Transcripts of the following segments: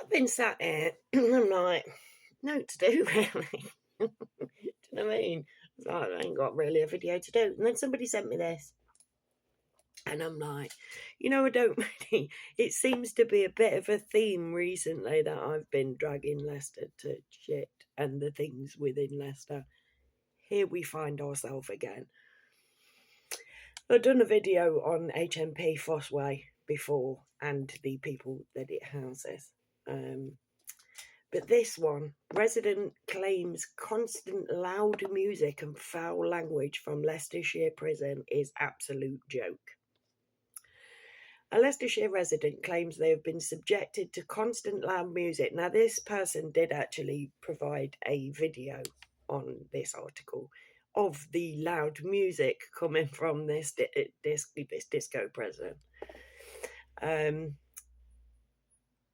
I've been sat here and I'm like, no to do really. Do you know what I mean? It's like, I ain't got really a video to do. And then somebody sent me this. And I'm like, I don't really. It seems to be a bit of a theme recently that I've been dragging Leicester to shit and the things within Leicester. Here we find ourselves again. I've done a video on HMP Fosse Way before and the people that it houses. But this one, resident claims constant loud music and foul language from Leicestershire prison is absolute joke. A Leicestershire resident claims they have been subjected to constant loud music. Now, this person did actually provide a video on this article of the loud music coming from this disco prison.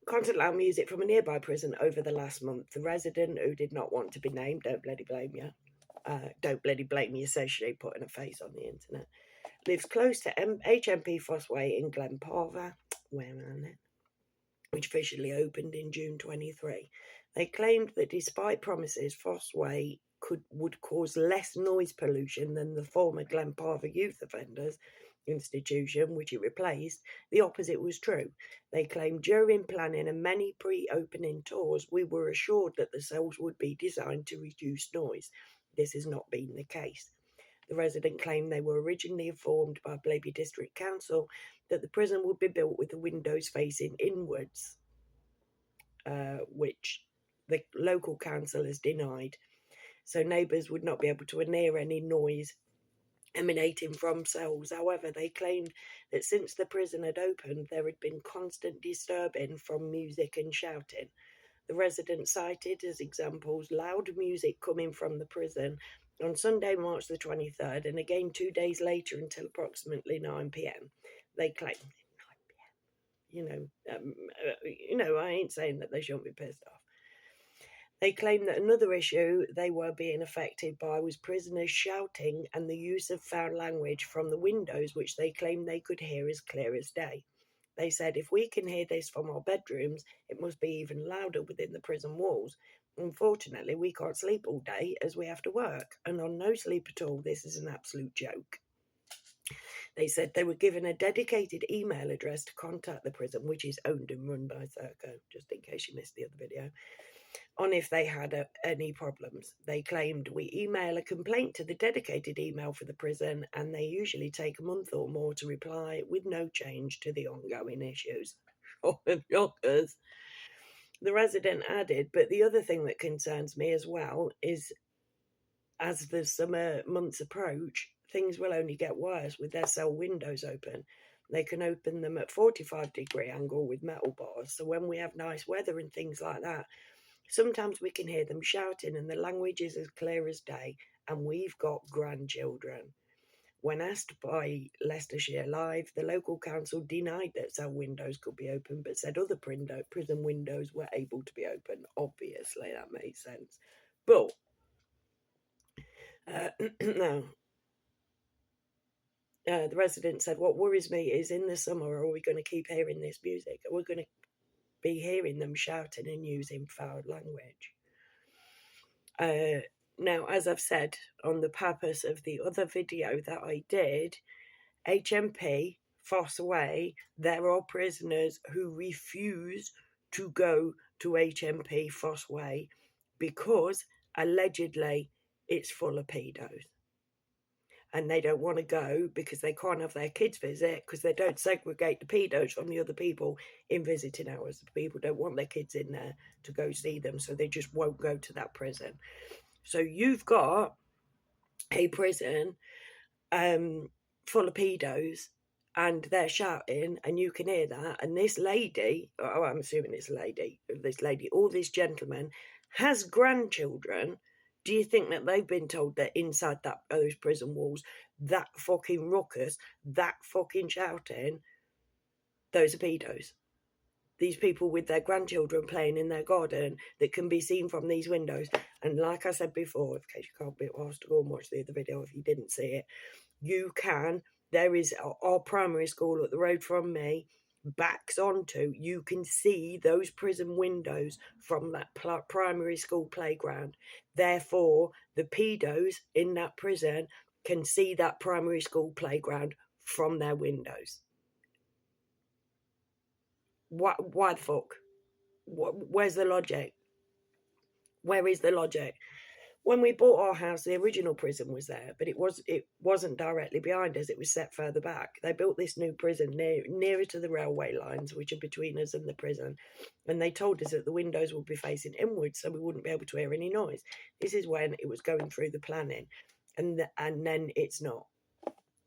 Constant loud music from a nearby prison over the last month. The resident, who did not want to be named, don't bloody blame you. Don't bloody blame me, essentially putting a face on the internet. Lives close to HMP Fosse Way in Glenparva, which officially opened in June 23. They claimed that despite promises, Fosse Way would cause less noise pollution than the former Glenparva youth offenders institution, which it replaced. The opposite was true. They claimed during planning and many pre-opening tours, we were assured that the cells would be designed to reduce noise. This has not been the case. The resident claimed they were originally informed by Blaby District Council that the prison would be built with the windows facing inwards, which the local council has denied. So neighbours would not be able to hear any noise emanating from cells. However, they claimed that since the prison had opened, there had been constant disturbing from music and shouting. The residents cited as examples loud music coming from the prison on Sunday, March the 23rd, and again 2 days later until approximately 9 p.m. They claimed 9 p.m. I ain't saying that they shouldn't be pissed off. They claimed that another issue they were being affected by was prisoners shouting and the use of foul language from the windows, which they claimed they could hear as clear as day. They said, if we can hear this from our bedrooms, it must be even louder within the prison walls. Unfortunately, we can't sleep all day as we have to work, and on no sleep at all, this is an absolute joke. They said they were given a dedicated email address to contact the prison, which is owned and run by Serco, just in case you missed the other video, on if they had any problems. They claimed we email a complaint to the dedicated email for the prison, and they usually take a month or more to reply with no change to the ongoing issues. Shockers. The resident added, but the other thing that concerns me as well is as the summer months approach, things will only get worse with their cell windows open. They can open them at 45-degree angle with metal bars, so when we have nice weather and things like that, sometimes we can hear them shouting and the language is as clear as day, and we've got grandchildren. When asked by Leicestershire Live, the local council denied that cell windows could be open, but said other prison windows were able to be open. Obviously, that makes sense. But, no. The resident said, what worries me is in the summer, are we going to keep hearing this music? Are we going to be hearing them shouting and using foul language? Now, as I've said on the purpose of the other video that I did, HMP Fosse Way, there are prisoners who refuse to go to HMP Fosse Way because allegedly it's full of pedos. And they don't want to go because they can't have their kids visit because they don't segregate the pedos from the other people in visiting hours. The people don't want their kids in there to go see them, so they just won't go to that prison. So you've got a prison full of pedos and they're shouting and you can hear that. And this lady, I'm assuming it's a lady, or this gentleman has grandchildren. Do you think that they've been told that inside those prison walls, that fucking ruckus, that fucking shouting, those are pedos? These people with their grandchildren playing in their garden that can be seen from these windows. And like I said before, in case you can't be asked to go and watch the other video if you didn't see it, you can. There is our primary school up the road from me. backs onto, you can see those prison windows from that primary school playground. Therefore, the pedos in that prison can see that primary school playground from their windows. Why the fuck? Where's the logic? Where is the logic? When we bought our house, the original prison was there, but it wasn't directly behind us. It was set further back. They built this new prison nearer to the railway lines, which are between us and the prison, and they told us that the windows would be facing inwards, so we wouldn't be able to hear any noise. This is when it was going through the planning, and then it's not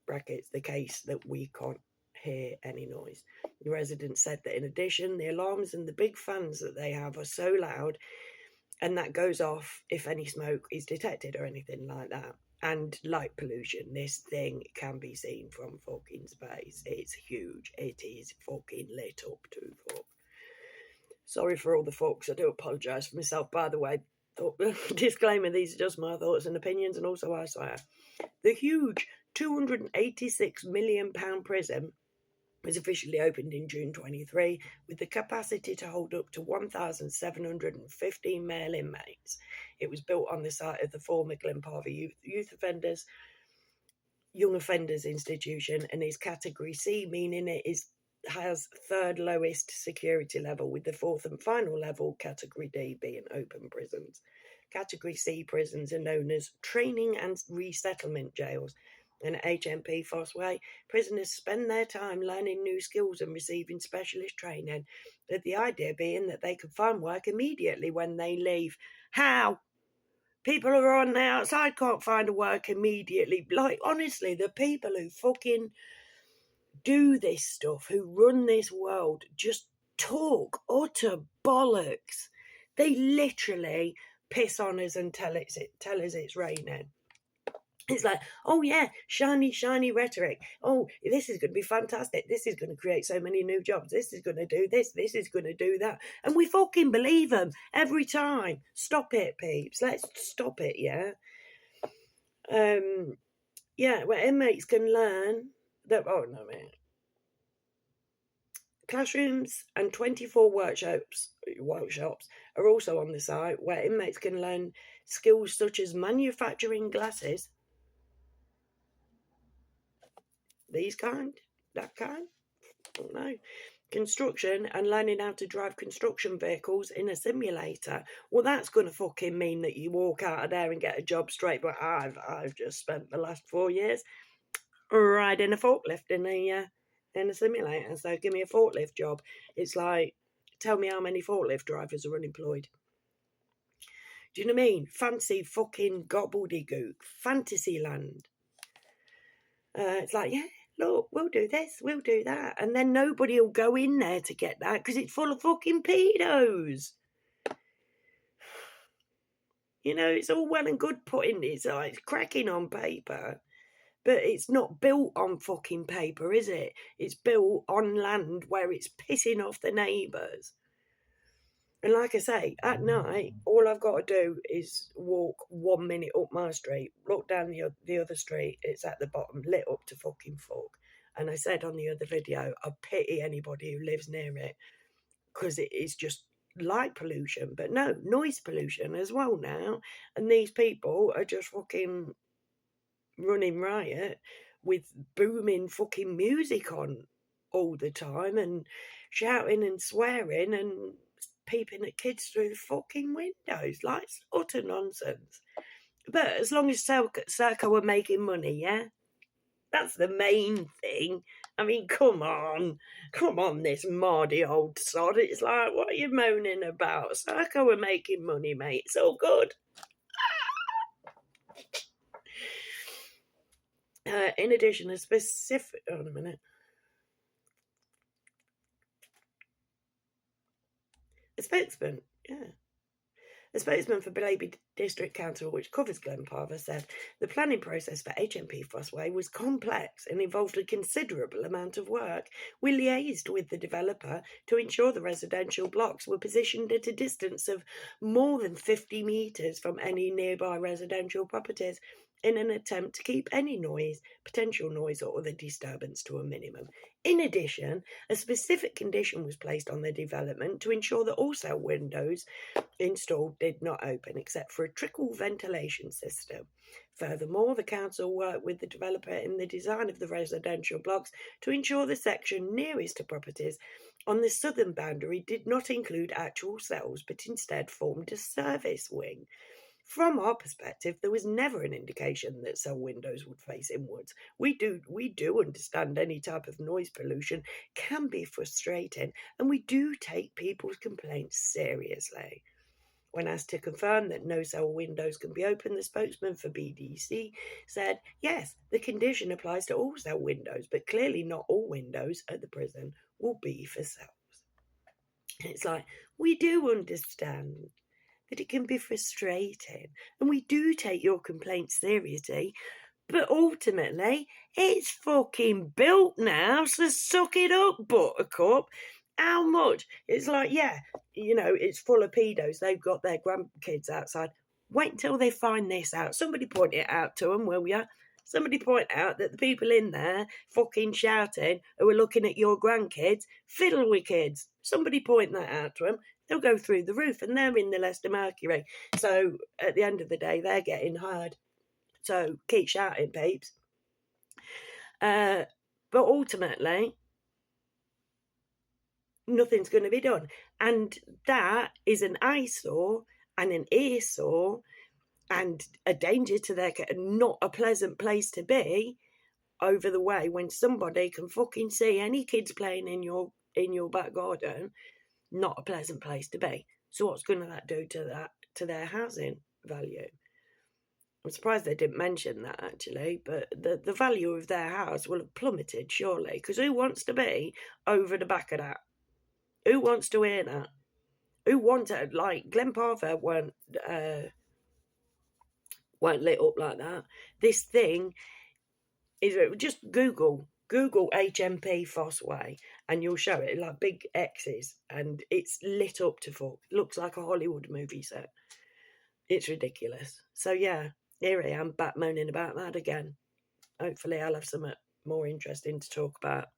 (brackets) the case that we can't hear any noise. The residents said that in addition, the alarms and the big fans that they have are so loud, and that goes off if any smoke is detected or anything like that. And light pollution, this thing can be seen from fucking space. It's huge. It is fucking lit up to fuck. Sorry for all the fucks. I do apologise for myself, by the way. Disclaimer, these are just my thoughts and opinions, and also I swear. The huge £286 million prison was officially opened in June 23, with the capacity to hold up to 1,715 male inmates. It was built on the site of the former Glenparva Young Offenders Institution, and is Category C, meaning it has third lowest security level, with the fourth and final level, Category D, being open prisons. Category C prisons are known as training and resettlement jails. And at HMP Fosse Way, prisoners spend their time learning new skills and receiving specialist training, with the idea being that they can find work immediately when they leave. How? People who are on the outside can't find a work immediately. Like, honestly, the people who fucking do this stuff, who run this world, just talk utter bollocks. They literally piss on us and tell us it's raining. It's like, oh yeah, shiny rhetoric. Oh, this is going to be fantastic. This is going to create so many new jobs. This is going to do this. This is going to do that. And we fucking believe them every time. Stop it, peeps. Let's stop it, yeah? Yeah, where inmates can learn that, oh no, man. Classrooms and 24 workshops are also on the site, where inmates can learn skills such as manufacturing glasses. These kind? That kind? I don't know. Construction and learning how to drive construction vehicles in a simulator. Well, that's going to fucking mean that you walk out of there and get a job straight. But I've just spent the last 4 years riding a forklift in a simulator. So give me a forklift job. It's like, tell me how many forklift drivers are unemployed. Do you know what I mean? Fancy fucking gobbledygook. Fantasy land. It's like, yeah, look, we'll do this, we'll do that. And then nobody will go in there to get that because it's full of fucking pedos. You know, it's all well and good putting this, it's cracking on paper, but it's not built on fucking paper, is it? It's built on land where it's pissing off the neighbours. And like I say, at night, all I've got to do is walk 1 minute up my street, look down the other street, it's at the bottom, lit up to fucking fuck. And I said on the other video, I pity anybody who lives near it, because it is just light pollution, but no, noise pollution as well now. And these people are just fucking running riot with booming fucking music on all the time and shouting and swearing and peeping at kids through the fucking windows. Like, it's utter nonsense. But as long as Serco are making money, yeah? That's the main thing. I mean, come on, this mardy old sod. It's like, what are you moaning about? Serco are making money, mate. It's all good. In addition, a specific... Hold on a minute. A spokesman, yeah. The spokesman for Blaby District Council, which covers Glenparva, said the planning process for HMP Fosse Way was complex and involved a considerable amount of work. We liaised with the developer to ensure the residential blocks were positioned at a distance of more than 50 metres from any nearby residential properties, in an attempt to keep any noise, potential noise or other disturbance to a minimum. In addition, a specific condition was placed on the development to ensure that all cell windows installed did not open except for a trickle ventilation system. Furthermore, the council worked with the developer in the design of the residential blocks to ensure the section nearest to properties on the southern boundary did not include actual cells but instead formed a service wing. From our perspective, there was never an indication that cell windows would face inwards. We do understand any type of noise pollution can be frustrating, and we do take people's complaints seriously. When asked to confirm that no cell windows can be opened, the spokesman for BDC said, yes, the condition applies to all cell windows, but clearly not all windows at the prison will be for cells. It's like, we do understand that it can be frustrating, and we do take your complaints seriously, but ultimately, it's fucking built now, so suck it up, buttercup. How much? It's like, yeah, it's full of pedos. They've got their grandkids outside. Wait until they find this out. Somebody point it out to them, will ya? Somebody point out that the people in there fucking shouting who are looking at your grandkids, fiddle with kids. Somebody point that out to them. They'll go through the roof, and they're in the Leicester Mercury. So at the end of the day, they're getting hired. So keep shouting, peeps. But ultimately, nothing's going to be done. And that is an eyesore and an earsore and a danger to their not a pleasant place to be over the way when somebody can fucking see any kids playing in your back garden. Not a pleasant place to be. So what's going to that do to their housing value? I'm surprised they didn't mention that, actually, but the value of their house will have plummeted, surely, because who wants to be over the back of that? Who wants to hear that? Who wants it? Like, Glen Parva weren't lit up like that. This thing is, just Google HMP Fosse Way, and you'll show it, like big X's, and it's lit up to fuck. Looks like a Hollywood movie set. It's ridiculous. So, yeah. Here I am, back moaning about that again. Hopefully I'll have something more interesting to talk about.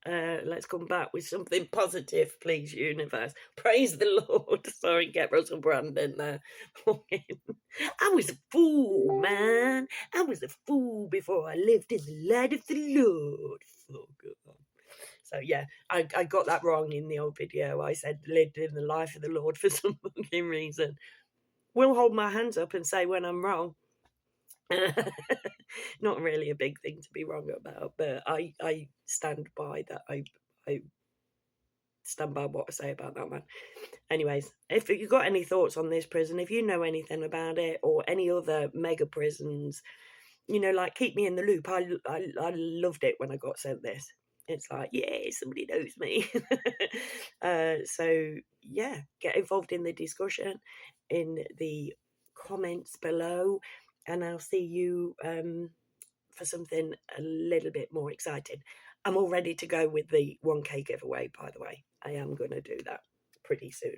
Let's come back with something positive, please, universe. Praise the Lord. Sorry, get Russell Brand in there. I was a fool, man. I was a fool before I lived in the light of the Lord. Fuck off. So, yeah, I got that wrong in the old video. I said lived in the life of the Lord for some fucking reason. Will hold my hands up and say when I'm wrong. Not really a big thing to be wrong about, but I stand by that. I stand by what I say about that, man. Anyways, if you've got any thoughts on this prison, if you know anything about it or any other mega prisons, like, keep me in the loop. I loved it when I got sent this. It's like, yeah, somebody knows me. So, yeah, get involved in the discussion in the comments below, and I'll see you for something a little bit more exciting. I'm all ready to go with the 1K giveaway, by the way. I am going to do that pretty soon.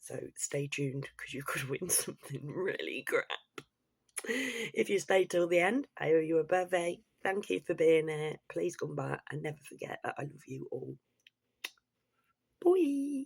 So stay tuned, because you could win something really crap. If you stay till the end, I owe you a birthday. Thank you for being here. Please come back and never forget that I love you all. Bye.